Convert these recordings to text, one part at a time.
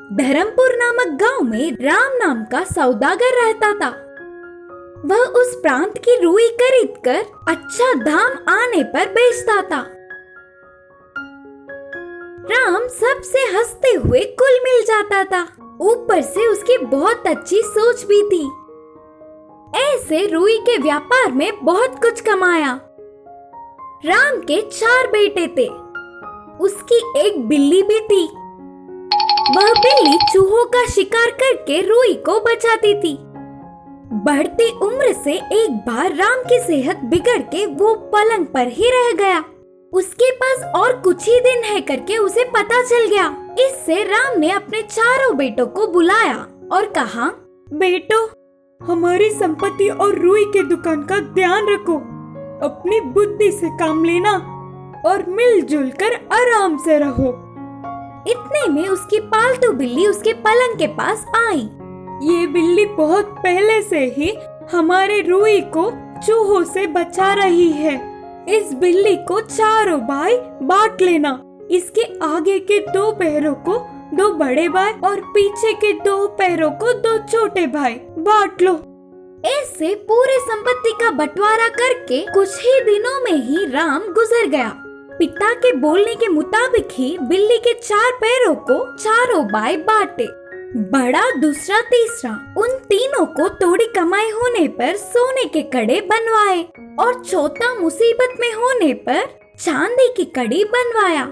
धर्मपुर नामक गांव में राम नाम का सौदागर रहता था। वह उस प्रांत की रुई खरीदकर अच्छा दाम आने पर बेचता था। राम सबसे हंसते हुए कुल मिल जाता था, ऊपर से उसकी बहुत अच्छी सोच भी थी। ऐसे रुई के व्यापार में बहुत कुछ कमाया। राम के 4 बेटे थे, उसकी एक बिल्ली भी थी। वह बिल्ली चूहों का शिकार करके रुई को बचाती थी। बढ़ती उम्र से एक बार राम की सेहत बिगड़ के वो पलंग पर ही रह गया। उसके पास और कुछ ही दिन है करके उसे पता चल गया। इससे राम ने अपने 4 बेटों को बुलाया और कहा, बेटो, हमारी संपत्ति और रुई के दुकान का ध्यान रखो। अपनी बुद्धि से काम लेना और मिलजुल कर आराम से रहो। इतने में उसकी पालतू बिल्ली उसके पलंग के पास आई। ये बिल्ली बहुत पहले से ही हमारे रुई को चूहों से बचा रही है। इस बिल्ली को 4 भाई बांट लेना। इसके आगे के 2 पैरों को 2 बड़े भाई और पीछे के 2 पैरों को 2 छोटे भाई बांट लो। ऐसे पूरे संपत्ति का बंटवारा करके कुछ ही दिनों में ही राम गुजर गया। पिता के बोलने के मुताबिक ही बिल्ली के 4 पैरों को 4 भाई बांटे। बड़ा, दूसरा, तीसरा, उन तीनों को थोड़ी कमाई होने पर सोने के कड़े बनवाए और चौथा मुसीबत में होने पर चांदी की कड़ी बनवाया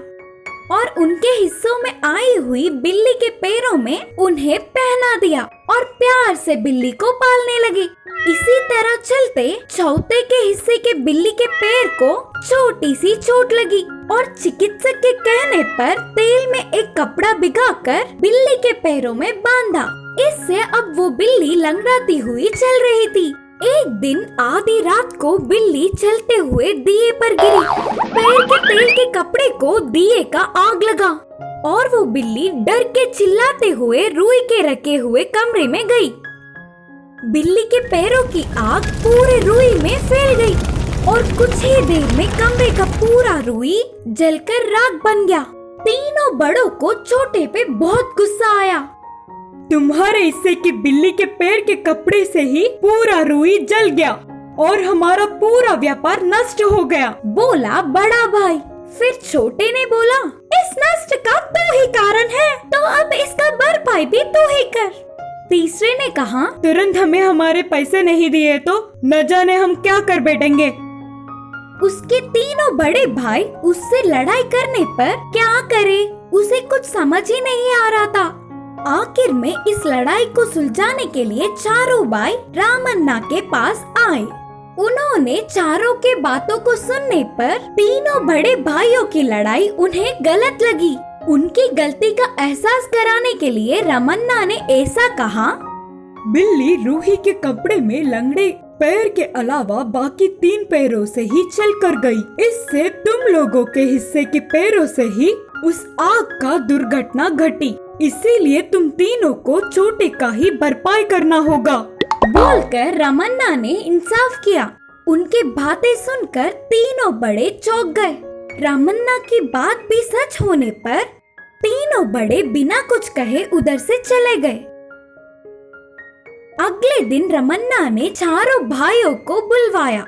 और उनके हिस्सों में आई हुई बिल्ली के पैरों में उन्हें पहना दिया और प्यार से बिल्ली को पालने लगे। इसी तरह चलते चौथे के हिस्से के बिल्ली के पैर को छोटी सी चोट लगी और चिकित्सक के कहने पर तेल में एक कपड़ा भिगाकर बिल्ली के पैरों में बांधा। इससे अब वो बिल्ली लंगड़ाती हुई चल रही थी। एक दिन आधी रात को बिल्ली चलते हुए दिए पर गिरी। पैर के तेल के कपड़े को दिए का आग लगा और वो बिल्ली डर के चिल्लाते हुए रुई के रखे हुए कमरे में गई। बिल्ली के पैरों की आग पूरे रुई में फैल गई और कुछ ही देर में कमरे का पूरा रुई जलकर राख बन गया। तीनों बड़ों को छोटे पे बहुत गुस्सा आया। तुम्हारे हिस्से की बिल्ली के पैर के कपड़े से ही पूरा रुई जल गया और हमारा पूरा व्यापार नष्ट हो गया, बोला बड़ा भाई। फिर छोटे ने बोला, इस नष्ट का तू ही कारण है, तो अब इसका भरपाई भी तू ही कर। तीसरे ने कहा, तुरंत हमें हमारे पैसे नहीं दिए तो न जाने हम क्या कर बैठेंगे। उसके तीनों बड़े भाई उससे लड़ाई करने पर क्या करे, उसे कुछ समझ ही नहीं आ रहा था। आखिर में इस लड़ाई को सुलझाने के लिए 4 भाई रामन्ना के पास आए। उन्होंने चारों के बातों को सुनने पर तीनों बड़े भाइयों की लड़ाई उन्हें गलत लगी। उनकी गलती का एहसास कराने के लिए रमन्ना ने ऐसा कहा, बिल्ली रूही के कपड़े में लंगड़े पैर के अलावा बाकी 3 पैरों से ही चल कर गई। इससे तुम लोगों के हिस्से के पैरों से ही उस आग का दुर्घटना घटी। इसीलिए तुम तीनों को छोटे का ही भरपाई करना होगा, बोलकर रमन्ना ने इंसाफ किया। उनकी बातें सुनकर तीनों बड़े चौंक गए। रमन्ना की बात भी सच होने पर तीनों बड़े बिना कुछ कहे उधर से चले गए। अगले दिन रमन्ना ने 4 भाइयों को बुलवाया।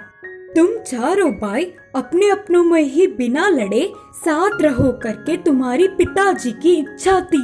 तुम 4 भाई अपने अपनों में ही बिना लड़े साथ रहो करके तुम्हारी पिताजी की इच्छा थी।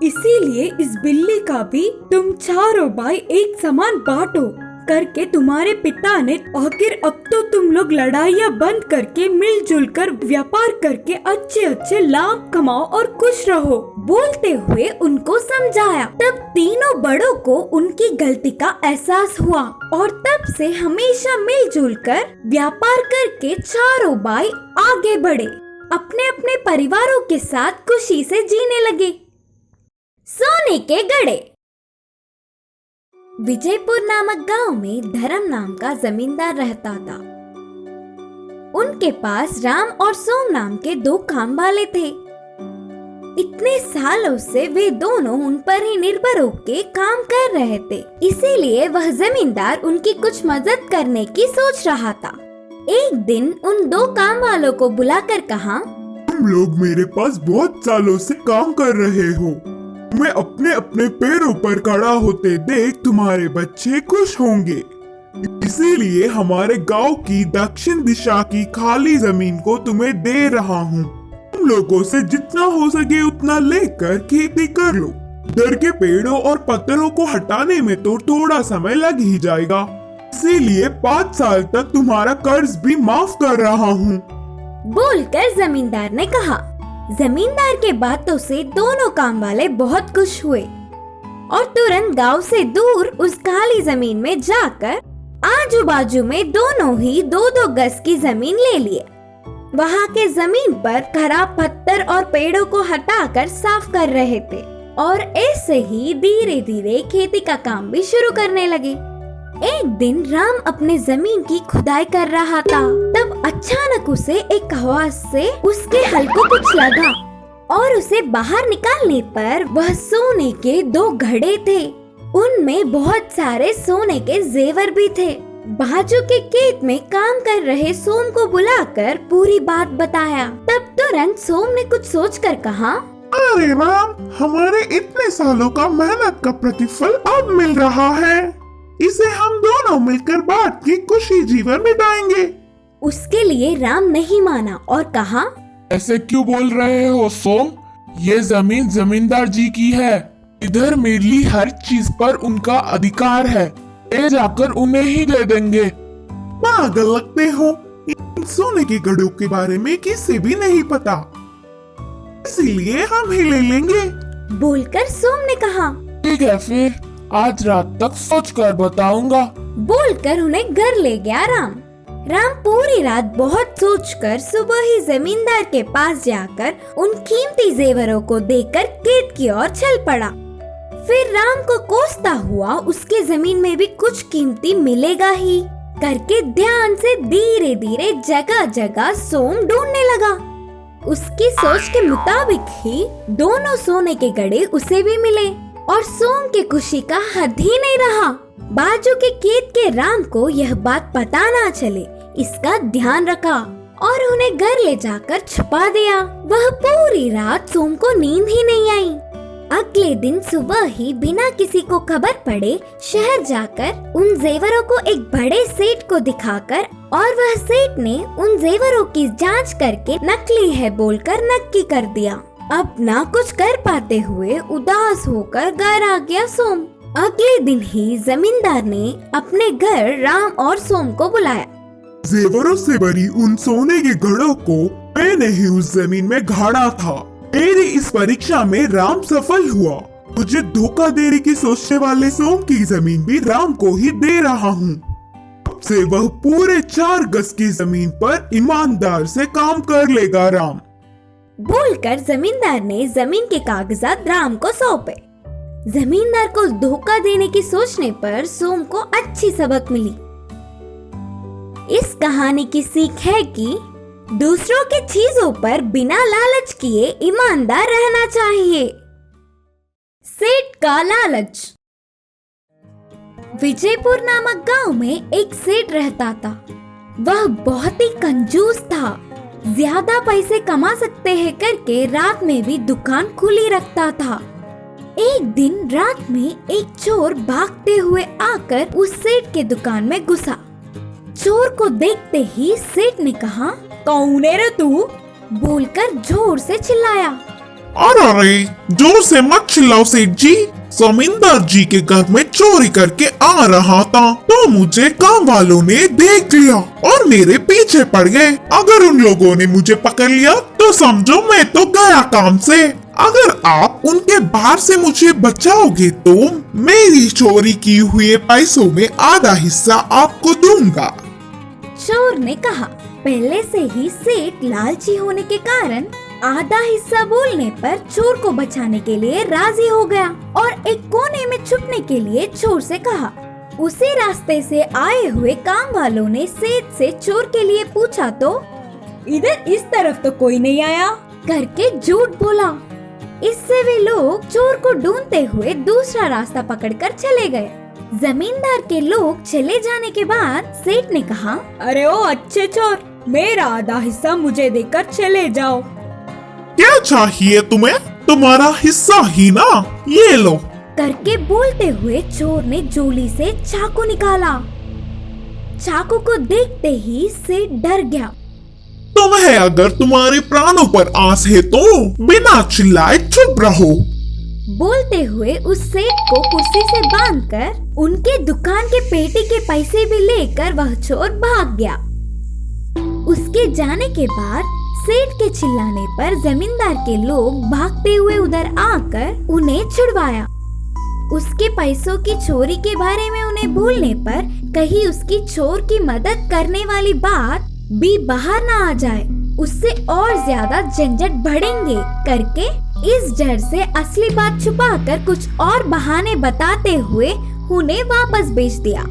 इसीलिए इस बिल्ली का भी तुम 4 भाई एक समान बांटो करके तुम्हारे पिता ने आखिर अब तो तुम लोग लड़ाइयाँ बंद करके मिलजुल कर व्यापार करके अच्छे अच्छे लाभ कमाओ और खुश रहो, बोलते हुए उनको समझाया। तब तीनों बड़ों को उनकी गलती का एहसास हुआ और तब से हमेशा मिलजुल कर व्यापार करके 4 भाई आगे बढ़े, अपने अपने परिवारों के साथ खुशी से जीने लगे। सोने के गड़े। विजयपुर नामक गांव में धर्म नाम का जमींदार रहता था। उनके पास राम और सोम नाम के 2 काम वाले थे। इतने सालों से वे दोनों उन पर ही निर्भर होकर काम कर रहे थे, इसीलिए वह जमींदार उनकी कुछ मदद करने की सोच रहा था। एक दिन उन 2 काम वालों को बुलाकर कहा, तुम लोग मेरे पास बहुत सालों से काम कर रहे हो, मैं अपने अपने पैरों पर खड़ा होते देख तुम्हारे बच्चे खुश होंगे। इसीलिए हमारे गांव की दक्षिण दिशा की खाली जमीन को तुम्हें दे रहा हूँ। तुम लोगों से जितना हो सके उतना लेकर खेती कर लो। घर के पेड़ों और पत्थरों को हटाने में तो थोड़ा समय लग ही जाएगा, इसीलिए 5 साल तक तुम्हारा कर्ज भी माफ कर रहा हूँ। बोलकर जमींदार ने कहा। जमींदार के बातों से दोनों काम वाले बहुत खुश हुए और तुरंत गांव से दूर उस खाली जमीन में जाकर आजू बाजू में दोनों ही 2-2 गज की जमीन ले लिए। वहाँ के जमीन पर खराब पत्थर और पेड़ों को हटाकर साफ कर रहे थे और ऐसे ही धीरे धीरे खेती का काम भी शुरू करने लगे। एक दिन राम अपने जमीन की खुदाई कर रहा था, तब अचानक उसे एक आवाज से उसके हल को कुछ लगा और उसे बाहर निकालने पर वह सोने के 2 घड़े थे। उनमें बहुत सारे सोने के जेवर भी थे। बाजू के खेत में काम कर रहे सोम को बुलाकर पूरी बात बताया। तब तुरंत सोम ने कुछ सोचकर कहा, अरे राम, हमारे इतने सालों का मेहनत का प्रतिफल अब मिल रहा है। इसे हम दोनों मिलकर बांट के खुशी जीवन बिताएंगे। उसके लिए राम नहीं माना और कहा, ऐसे क्यों बोल रहे हो सोम? ये जमीन जमींदार जी की है। इधर मिली हर चीज पर उनका अधिकार है। ले जाकर उन्हें ही दे देंगे। पागल लगते हो। इन सोने के घड़ों के बारे में किसी भी नहीं पता, इसीलिए हम ही ले लेंगे। बोलकर सोम ने कहा, ठीक है, फिर आज रात तक सोच कर बताऊंगा। बोलकर उन्हें घर ले गया राम। राम पूरी रात बहुत सोचकर सुबह ही जमींदार के पास जाकर उन कीमती जेवरों को देकर खेत की ओर चल पड़ा। फिर राम को कोसता हुआ उसके जमीन में भी कुछ कीमती मिलेगा ही करके ध्यान से धीरे धीरे जगह जगह सोम ढूंढने लगा। उसकी सोच के मुताबिक ही दोनों सोने के घड़े उसे भी मिले और सोम की खुशी का हद ही नहीं रहा। बाजू के खेत के राम को यह बात पता ना चले, इसका ध्यान रखा और उन्हें घर ले जाकर छुपा दिया। वह पूरी रात सोम को नींद ही नहीं आई। अगले दिन सुबह ही बिना किसी को खबर पड़े शहर जाकर उन जेवरों को एक बड़े सेठ को दिखाकर और वह सेठ ने उन जेवरों की जांच करके नकली है बोलकर नक्की कर दिया। अब ना कुछ कर पाते हुए उदास होकर घर आ गया सोम। अगले दिन ही जमींदार ने अपने घर राम और सोम को बुलाया। जेवरों से भरी उन सोने के घड़ों को मैंने ही उस जमीन में गाड़ा था। मेरी इस परीक्षा में राम सफल हुआ। मुझे धोखा देने की सोचने वाले सोम की जमीन भी राम को ही दे रहा हूँ। अब से वह पूरे 4 गज की जमीन पर ईमानदार से काम कर लेगा राम। बोलकर जमींदार ने जमीन के कागजात राम को सौंपे। जमींदार को धोखा देने की सोचने पर सोम को अच्छी सबक मिली। इस कहानी की सीख है कि दूसरों की चीजों पर बिना लालच किए ईमानदार रहना चाहिए। सेठ का लालच। विजयपुर नामक गांव में एक सेठ रहता था। वह बहुत ही कंजूस था। ज्यादा पैसे कमा सकते हैं करके रात में भी दुकान खुली रखता था। एक दिन रात में एक चोर भागते हुए आकर उस सेठ के दुकान में घुसा। चोर को देखते ही सेठ ने कहा, कौन है रे तू? बोलकर जोर से चिल्लाया। अरे जोर से मत चिल्लाओ सेठ जी, जमींदार जी के घर में चोरी करके आ रहा था तो मुझे काम वालों ने देख लिया और मेरे पीछे पड़ गए। अगर उन लोगों ने मुझे पकड़ लिया तो समझो मैं तो गया काम से। अगर आप उनके बाहर से मुझे बचाओगे तो मेरी चोरी की हुए पैसों में आधा हिस्सा आपको दूंगा। चोर ने कहा। पहले से ही सेठ लालची होने के कारण आधा हिस्सा बोलने पर चोर को बचाने के लिए राजी हो गया और एक कोने में छुपने के लिए चोर से कहा। उसी रास्ते से आए हुए काम वालों ने सेठ से चोर के लिए पूछा तो इधर इस तरफ तो कोई नहीं आया करके झूठ बोला। इससे वे लोग चोर को ढूंढते हुए दूसरा रास्ता पकड़कर चले गए। जमींदार के लोग चले जाने के बाद सेठ ने कहा, अरे ओ अच्छे चोर, मेरा आधा हिस्सा मुझे देकर चले जाओ। क्या चाहिए तुम्हें? तुम्हारा हिस्सा ही ना, ये लो। करके बोलते हुए चोर ने झोली से चाकू निकाला। चाकू को देखते ही सेठ डर गया। तुम्हें अगर तुम्हारे प्राणों पर आस है तो बिना चिल्लाए चुप रहो। बोलते हुए उस सेठ को कुर्सी से बांधकर उनके दुकान के पेटी के पैसे भी लेकर वह चोर भाग गया। उसके जाने के बाद सेठ के चिल्लाने पर जमींदार के लोग भागते हुए उधर आकर उन्हें छुड़वाया। उसके पैसों की चोरी के बारे में उन्हें बोलने पर कहीं उसकी चोर की मदद करने वाली बात भी बाहर ना आ जाए, उससे और ज्यादा झंझट बढ़ेंगे करके इस डर से असली बात छुपाकर कुछ और बहाने बताते हुए उन्हें वापस भेज दिया।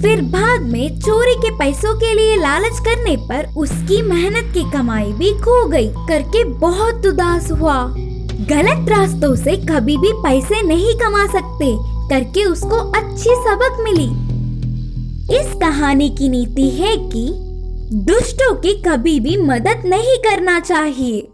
फिर बाद में चोरी के पैसों के लिए लालच करने पर उसकी मेहनत की कमाई भी खो गई करके बहुत उदास हुआ। गलत रास्तों से कभी भी पैसे नहीं कमा सकते करके उसको अच्छी सबक मिली। इस कहानी की नीति है कि दुष्टों की कभी भी मदद नहीं करना चाहिए।